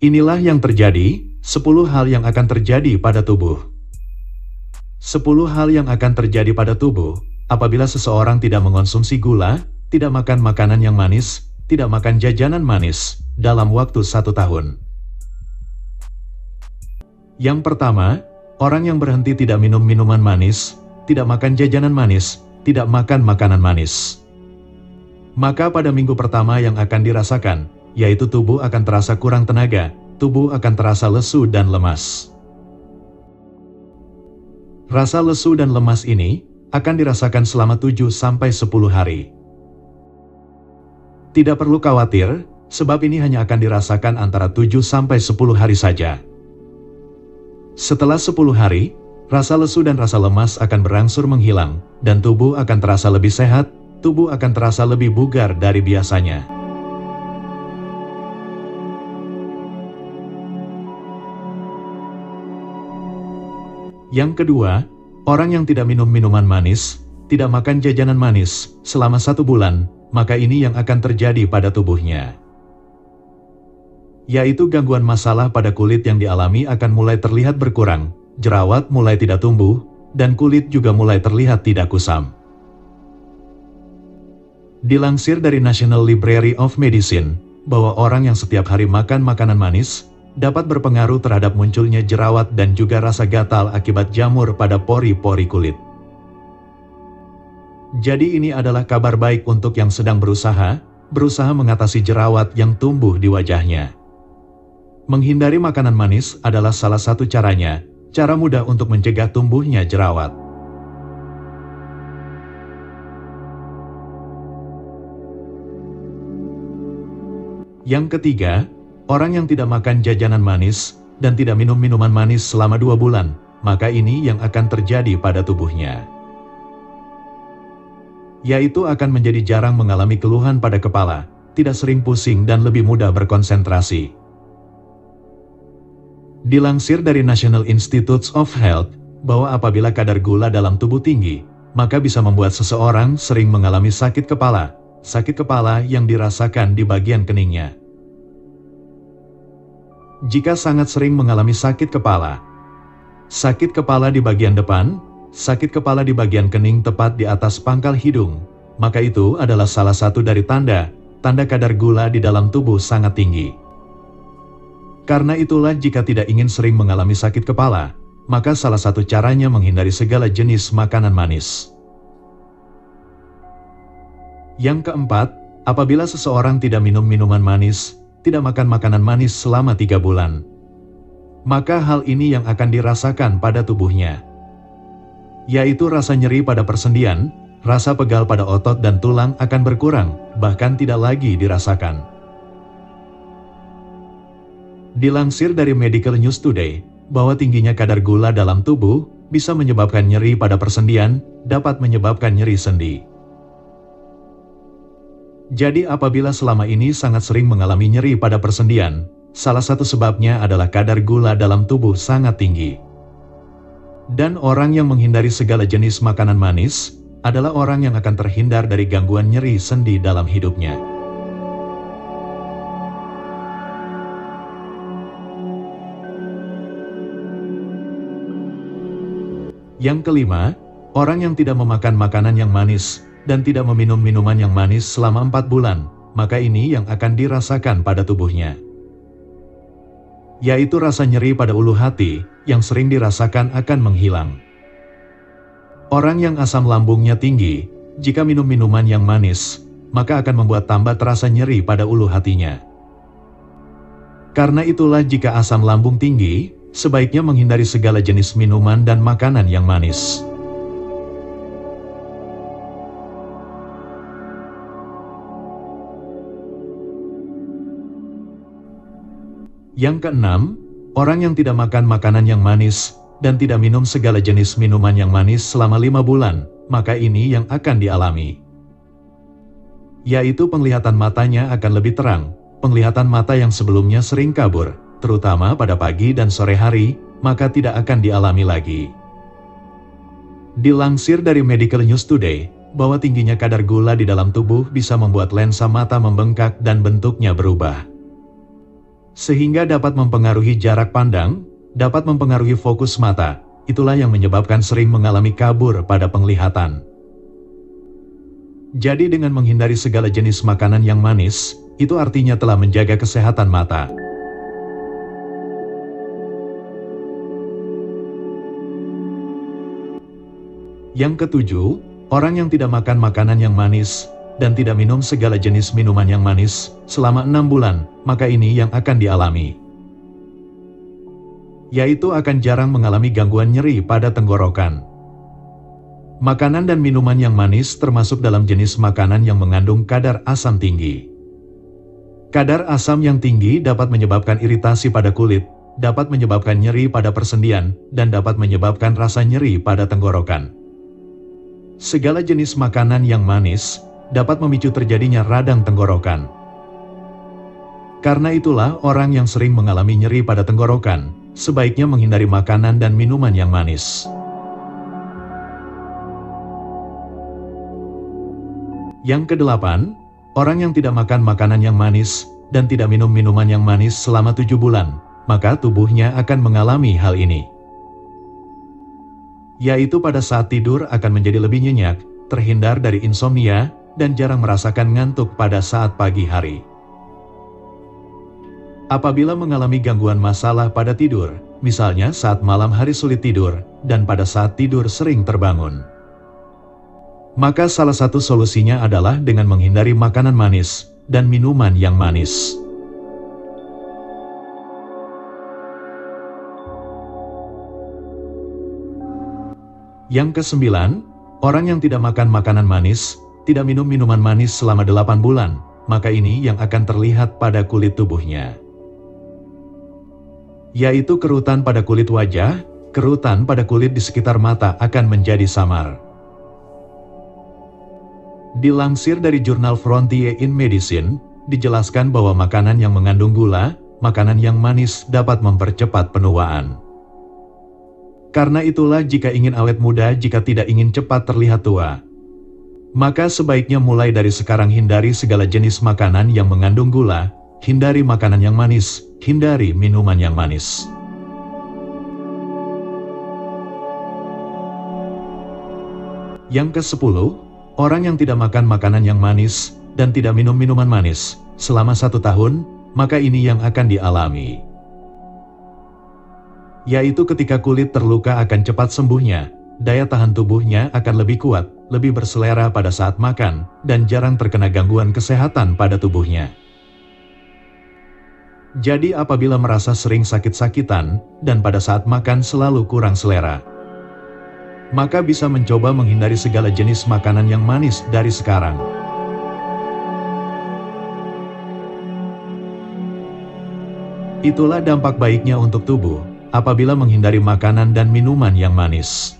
Inilah yang terjadi, 10 hal yang akan terjadi pada tubuh. 10 hal yang akan terjadi pada tubuh, apabila seseorang tidak mengonsumsi gula, tidak makan makanan yang manis, tidak makan jajanan manis, dalam waktu 1 tahun. Yang pertama, orang yang berhenti tidak minum minuman manis, tidak makan jajanan manis, tidak makan makanan manis. Maka pada minggu pertama yang akan dirasakan, yaitu tubuh akan terasa kurang tenaga, tubuh akan terasa lesu dan lemas. Rasa lesu dan lemas ini akan dirasakan selama 7-10 hari. Tidak perlu khawatir, sebab ini hanya akan dirasakan antara 7-10 hari saja. Setelah 10 hari, rasa lesu dan rasa lemas akan berangsur menghilang, dan tubuh akan terasa lebih sehat, tubuh akan terasa lebih bugar dari biasanya. Yang kedua, orang yang tidak minum minuman manis, tidak makan jajanan manis, selama 1 bulan, maka ini yang akan terjadi pada tubuhnya. Yaitu gangguan masalah pada kulit yang dialami akan mulai terlihat berkurang, jerawat mulai tidak tumbuh, dan kulit juga mulai terlihat tidak kusam. Dilansir dari National Library of Medicine, bahwa orang yang setiap hari makan makanan manis, dapat berpengaruh terhadap munculnya jerawat dan juga rasa gatal akibat jamur pada pori-pori kulit. Jadi ini adalah kabar baik untuk yang sedang berusaha mengatasi jerawat yang tumbuh di wajahnya. Menghindari makanan manis adalah salah satu caranya, cara mudah untuk mencegah tumbuhnya jerawat. Yang ketiga, orang yang tidak makan jajanan manis dan tidak minum minuman manis selama 2 bulan, maka ini yang akan terjadi pada tubuhnya. Yaitu akan menjadi jarang mengalami keluhan pada kepala, tidak sering pusing dan lebih mudah berkonsentrasi. Dilansir dari National Institutes of Health, bahwa apabila kadar gula dalam tubuh tinggi, maka bisa membuat seseorang sering mengalami sakit kepala yang dirasakan di bagian keningnya. Jika sangat sering mengalami sakit kepala di bagian depan, sakit kepala di bagian kening tepat di atas pangkal hidung, maka itu adalah salah satu dari tanda kadar gula di dalam tubuh sangat tinggi. Karena itulah jika tidak ingin sering mengalami sakit kepala, maka salah satu caranya menghindari segala jenis makanan manis. Yang keempat, apabila seseorang tidak minum minuman manis, tidak makan makanan manis selama 3 bulan, maka hal ini yang akan dirasakan pada tubuhnya. Yaitu rasa nyeri pada persendian, rasa pegal pada otot dan tulang akan berkurang, bahkan tidak lagi dirasakan. Dilansir dari Medical News Today, bahwa tingginya kadar gula dalam tubuh bisa menyebabkan nyeri pada persendian, dapat menyebabkan nyeri sendi. Jadi apabila selama ini sangat sering mengalami nyeri pada persendian, salah satu sebabnya adalah kadar gula dalam tubuh sangat tinggi. Dan orang yang menghindari segala jenis makanan manis, adalah orang yang akan terhindar dari gangguan nyeri sendi dalam hidupnya. Yang kelima, orang yang tidak memakan makanan yang manis, dan tidak meminum minuman yang manis selama 4 bulan, maka ini yang akan dirasakan pada tubuhnya. Yaitu rasa nyeri pada ulu hati, yang sering dirasakan akan menghilang. Orang yang asam lambungnya tinggi, jika minum minuman yang manis, maka akan membuat tambah terasa nyeri pada ulu hatinya. Karena itulah jika asam lambung tinggi, sebaiknya menghindari segala jenis minuman dan makanan yang manis. Yang keenam, orang yang tidak makan makanan yang manis, dan tidak minum segala jenis minuman yang manis selama 5 bulan, maka ini yang akan dialami. Yaitu penglihatan matanya akan lebih terang, penglihatan mata yang sebelumnya sering kabur, terutama pada pagi dan sore hari, maka tidak akan dialami lagi. Dilansir dari Medical News Today, bahwa tingginya kadar gula di dalam tubuh bisa membuat lensa mata membengkak dan bentuknya berubah. sehingga dapat mempengaruhi jarak pandang, dapat mempengaruhi fokus mata. Itulah yang menyebabkan sering mengalami kabur pada penglihatan. Jadi dengan menghindari segala jenis makanan yang manis, itu artinya telah menjaga kesehatan mata. Yang ketujuh, orang yang tidak makan makanan yang manis, dan tidak minum segala jenis minuman yang manis, selama 6 bulan, maka ini yang akan dialami. Yaitu akan jarang mengalami gangguan nyeri pada tenggorokan. Makanan dan minuman yang manis termasuk dalam jenis makanan yang mengandung kadar asam tinggi. Kadar asam yang tinggi dapat menyebabkan iritasi pada kulit, dapat menyebabkan nyeri pada persendian, dan dapat menyebabkan rasa nyeri pada tenggorokan. Segala jenis makanan yang manis dapat memicu terjadinya radang tenggorokan. Karena itulah orang yang sering mengalami nyeri pada tenggorokan, sebaiknya menghindari makanan dan minuman yang manis. Yang kedelapan, orang yang tidak makan makanan yang manis dan tidak minum minuman yang manis selama 7 bulan, maka tubuhnya akan mengalami hal ini. Yaitu pada saat tidur akan menjadi lebih nyenyak, terhindar dari insomnia, dan jarang merasakan ngantuk pada saat pagi hari. Apabila mengalami gangguan masalah pada tidur, misalnya saat malam hari sulit tidur, dan pada saat tidur sering terbangun, maka salah satu solusinya adalah dengan menghindari makanan manis dan minuman yang manis. Yang kesembilan, orang yang tidak makan makanan manis, tidak minum minuman manis selama 8 bulan, maka ini yang akan terlihat pada kulit tubuhnya. Yaitu kerutan pada kulit wajah, kerutan pada kulit di sekitar mata akan menjadi samar. Dilansir dari jurnal Frontier in Medicine, dijelaskan bahwa makanan yang mengandung gula, makanan yang manis dapat mempercepat penuaan. Karena itulah jika ingin awet muda, jika tidak ingin cepat terlihat tua, maka sebaiknya mulai dari sekarang hindari segala jenis makanan yang mengandung gula, hindari makanan yang manis, hindari minuman yang manis. Yang ke-10, orang yang tidak makan makanan yang manis dan tidak minum minuman manis selama 1 tahun, maka ini yang akan dialami. Yaitu ketika kulit terluka akan cepat sembuhnya, daya tahan tubuhnya akan lebih kuat, lebih berselera pada saat makan, dan jarang terkena gangguan kesehatan pada tubuhnya. Jadi apabila merasa sering sakit-sakitan, dan pada saat makan selalu kurang selera, maka bisa mencoba menghindari segala jenis makanan yang manis dari sekarang. Itulah dampak baiknya untuk tubuh apabila menghindari makanan dan minuman yang manis.